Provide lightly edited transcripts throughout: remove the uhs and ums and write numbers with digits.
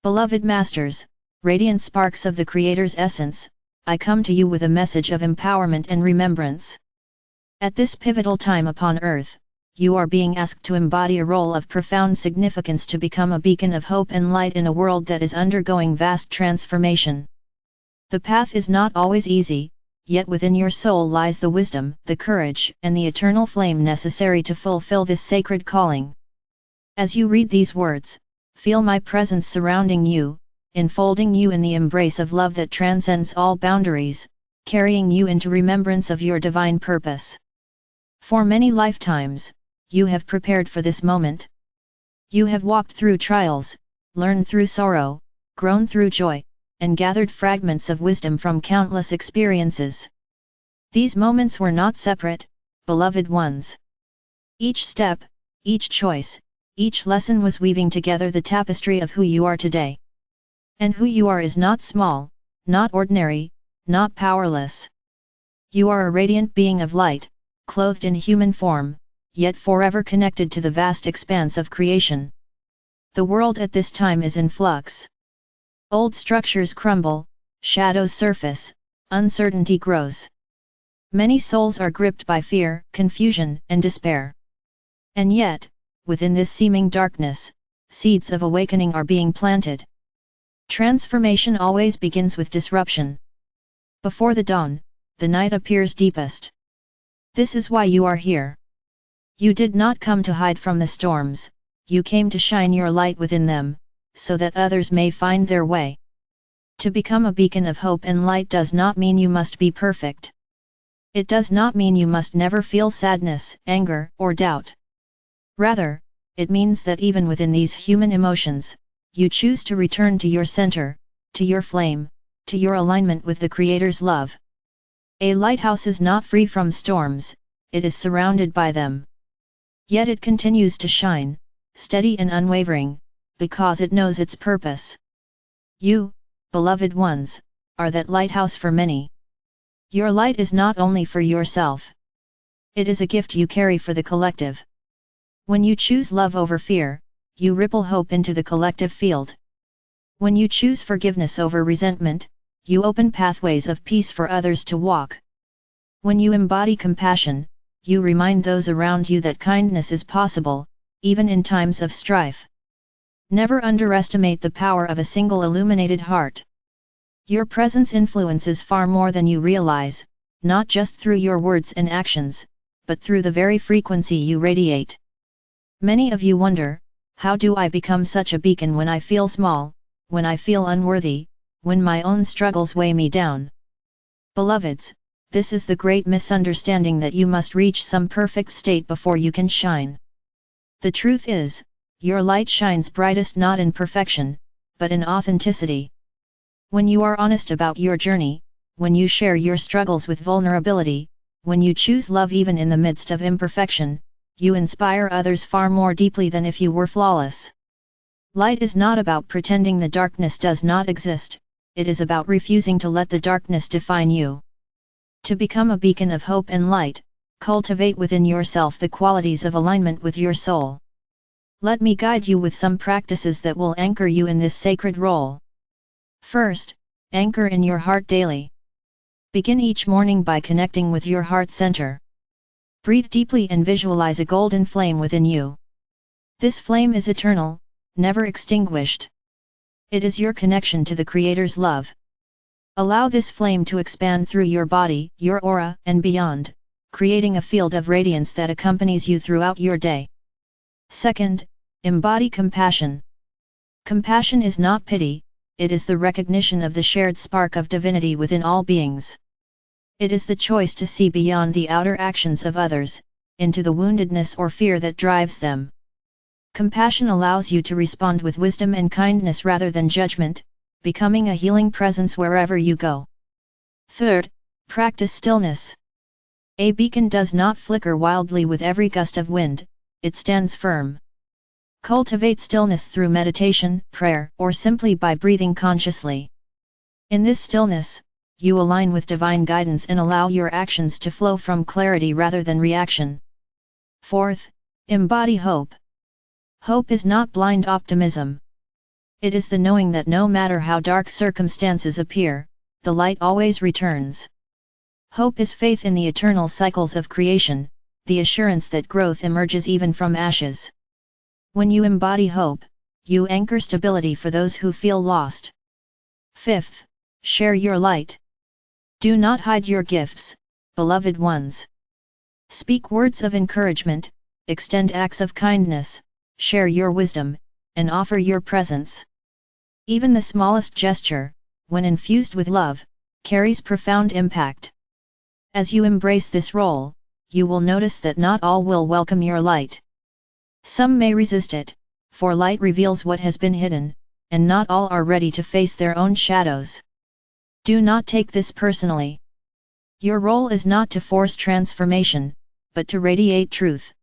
Beloved Masters, radiant sparks of the Creator's essence, I come to you with a message of empowerment and remembrance. At this pivotal time upon Earth, you are being asked to embody a role of profound significance to become a beacon of hope and light in a world that is undergoing vast transformation. The path is not always easy, yet within your soul lies the wisdom, the courage, and the eternal flame necessary to fulfill this sacred calling. As you read these words, feel my presence surrounding you, enfolding you in the embrace of love that transcends all boundaries, carrying you into remembrance of your divine purpose. For many lifetimes, you have prepared for this moment. You have walked through trials, learned through sorrow, grown through joy, and gathered fragments of wisdom from countless experiences. These moments were not separate, beloved ones. Each step, each choice, each lesson was weaving together the tapestry of who you are today. And who you are is not small, not ordinary, not powerless. You are a radiant being of light, clothed in human form, yet forever connected to the vast expanse of creation. The world at this time is in flux. Old structures crumble, shadows surface, uncertainty grows. Many souls are gripped by fear, confusion, and despair. And yet, within this seeming darkness, seeds of awakening are being planted. Transformation always begins with disruption. Before the dawn, the night appears deepest. This is why you are here. You did not come to hide from the storms, you came to shine your light within them, so that others may find their way. To become a beacon of hope and light does not mean you must be perfect. It does not mean you must never feel sadness, anger, or doubt. Rather, it means that even within these human emotions, you choose to return to your center, to your flame, to your alignment with the Creator's love. A lighthouse is not free from storms, it is surrounded by them. Yet it continues to shine, steady and unwavering, because it knows its purpose. You, beloved ones, are that lighthouse for many. Your light is not only for yourself. It is a gift you carry for the collective. When you choose love over fear, you ripple hope into the collective field. When you choose forgiveness over resentment, you open pathways of peace for others to walk. When you embody compassion, you remind those around you that kindness is possible, even in times of strife. Never underestimate the power of a single illuminated heart. Your presence influences far more than you realize, not just through your words and actions, but through the very frequency you radiate. Many of you wonder, how do I become such a beacon when I feel small, when I feel unworthy, when my own struggles weigh me down? Beloveds, this is the great misunderstanding that you must reach some perfect state before you can shine. The truth is, your light shines brightest not in perfection, but in authenticity. When you are honest about your journey, when you share your struggles with vulnerability, when you choose love even in the midst of imperfection, you inspire others far more deeply than if you were flawless. Light is not about pretending the darkness does not exist, it is about refusing to let the darkness define you. To become a beacon of hope and light, cultivate within yourself the qualities of alignment with your soul. Let me guide you with some practices that will anchor you in this sacred role. First, anchor in your heart daily. Begin each morning by connecting with your heart center. Breathe deeply and visualize a golden flame within you. This flame is eternal, never extinguished. It is your connection to the Creator's love. Allow this flame to expand through your body, your aura, and beyond, creating a field of radiance that accompanies you throughout your day. Second, embody compassion. Compassion is not pity, it is the recognition of the shared spark of divinity within all beings. It is the choice to see beyond the outer actions of others, into the woundedness or fear that drives them. Compassion allows you to respond with wisdom and kindness rather than judgment, becoming a healing presence wherever you go. Third, practice stillness. A beacon does not flicker wildly with every gust of wind, it stands firm. Cultivate stillness through meditation, prayer, or simply by breathing consciously. In this stillness, you align with divine guidance and allow your actions to flow from clarity rather than reaction. Fourth, embody hope. Hope is not blind optimism. It is the knowing that no matter how dark circumstances appear, the light always returns. Hope is faith in the eternal cycles of creation, the assurance that growth emerges even from ashes. When you embody hope, you anchor stability for those who feel lost. 5th, share your light. Do not hide your gifts, beloved ones. Speak words of encouragement, extend acts of kindness, share your wisdom, and offer your presence. Even the smallest gesture, when infused with love, carries profound impact. As you embrace this role, you will notice that not all will welcome your light. Some may resist it, for light reveals what has been hidden, and not all are ready to face their own shadows. Do not take this personally. Your role is not to force transformation, but to radiate truth.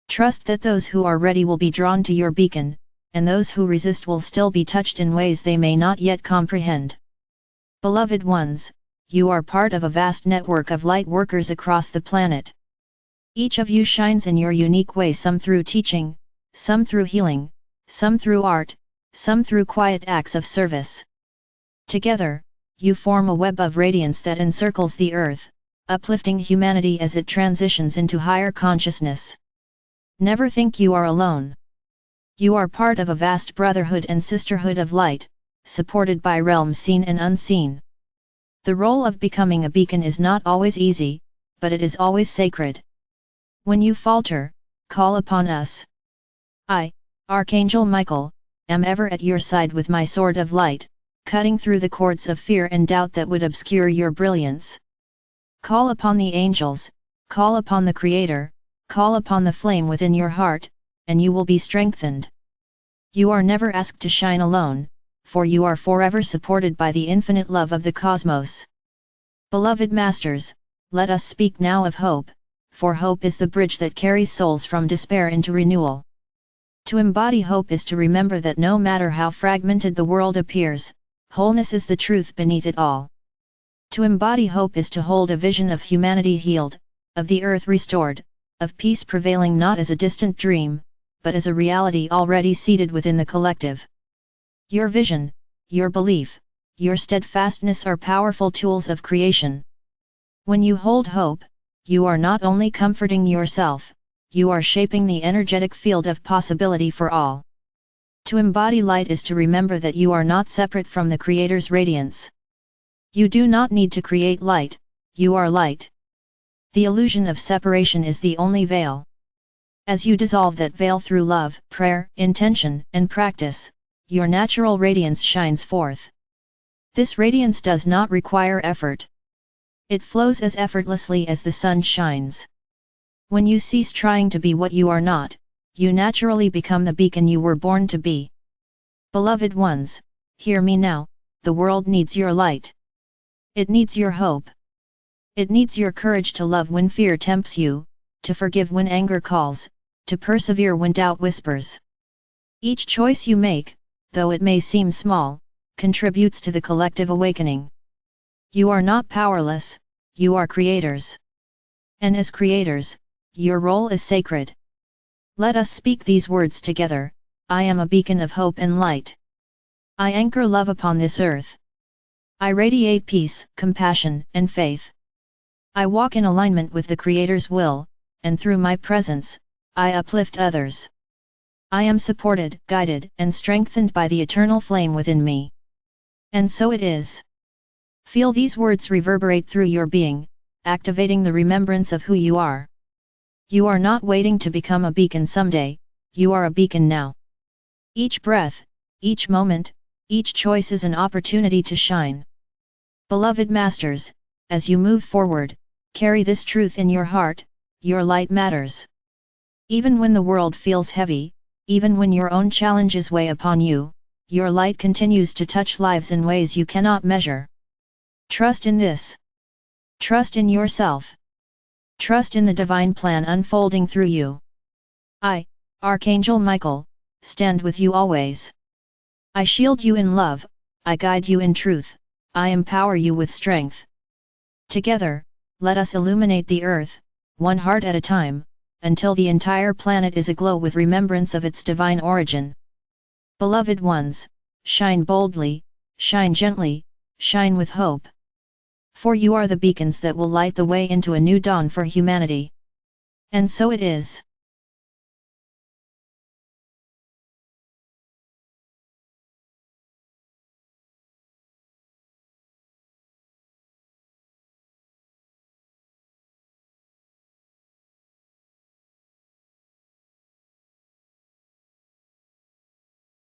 Trust that those who are ready will be drawn to your beacon, and those who resist will still be touched in ways they may not yet comprehend. Beloved ones, you are part of a vast network of light workers across the planet. Each of you shines in your unique way, some through teaching, some through healing, some through art, some through quiet acts of service. Together, you form a web of radiance that encircles the earth, uplifting humanity as it transitions into higher consciousness. Never think you are alone. You are part of a vast brotherhood and sisterhood of light, supported by realms seen and unseen. The role of becoming a beacon is not always easy, but it is always sacred. When you falter, call upon us. I, Archangel Michael, am ever at your side with my sword of light, cutting through the cords of fear and doubt that would obscure your brilliance. Call upon the angels, call upon the Creator, call upon the flame within your heart, and you will be strengthened. You are never asked to shine alone, for you are forever supported by the infinite love of the cosmos. Beloved Masters, let us speak now of hope, for hope is the bridge that carries souls from despair into renewal. To embody hope is to remember that no matter how fragmented the world appears, wholeness is the truth beneath it all. To embody hope is to hold a vision of humanity healed, of the earth restored, of peace prevailing not as a distant dream, but as a reality already seated within the collective. Your vision, your belief, your steadfastness are powerful tools of creation. When you hold hope, you are not only comforting yourself, you are shaping the energetic field of possibility for all. To embody light is to remember that you are not separate from the Creator's radiance. You do not need to create light, you are light. The illusion of separation is the only veil. As you dissolve that veil through love, prayer, intention, and practice, your natural radiance shines forth. This radiance does not require effort. It flows as effortlessly as the sun shines. When you cease trying to be what you are not, you naturally become the beacon you were born to be. Beloved ones, hear me now, the world needs your light. It needs your hope. It needs your courage to love when fear tempts you, to forgive when anger calls, to persevere when doubt whispers. Each choice you make, though it may seem small, contributes to the collective awakening. You are not powerless, you are creators. And as creators, your role is sacred. Let us speak these words together: I am a beacon of hope and light. I anchor love upon this earth. I radiate peace, compassion, and faith. I walk in alignment with the Creator's will, and through my presence, I uplift others. I am supported, guided, and strengthened by the eternal flame within me. And so it is. Feel these words reverberate through your being, activating the remembrance of who you are. You are not waiting to become a beacon someday, you are a beacon now. Each breath, each moment, each choice is an opportunity to shine. Beloved Masters, as you move forward, carry this truth in your heart: your light matters. Even when the world feels heavy, even when your own challenges weigh upon you, your light continues to touch lives in ways you cannot measure. Trust in this. Trust in yourself. Trust in the divine plan unfolding through you. I, Archangel Michael, stand with you always. I shield you in love, I guide you in truth, I empower you with strength. Together, let us illuminate the earth, one heart at a time, until the entire planet is aglow with remembrance of its divine origin. Beloved ones, shine boldly, shine gently, shine with hope. For you are the beacons that will light the way into a new dawn for humanity. And so it is.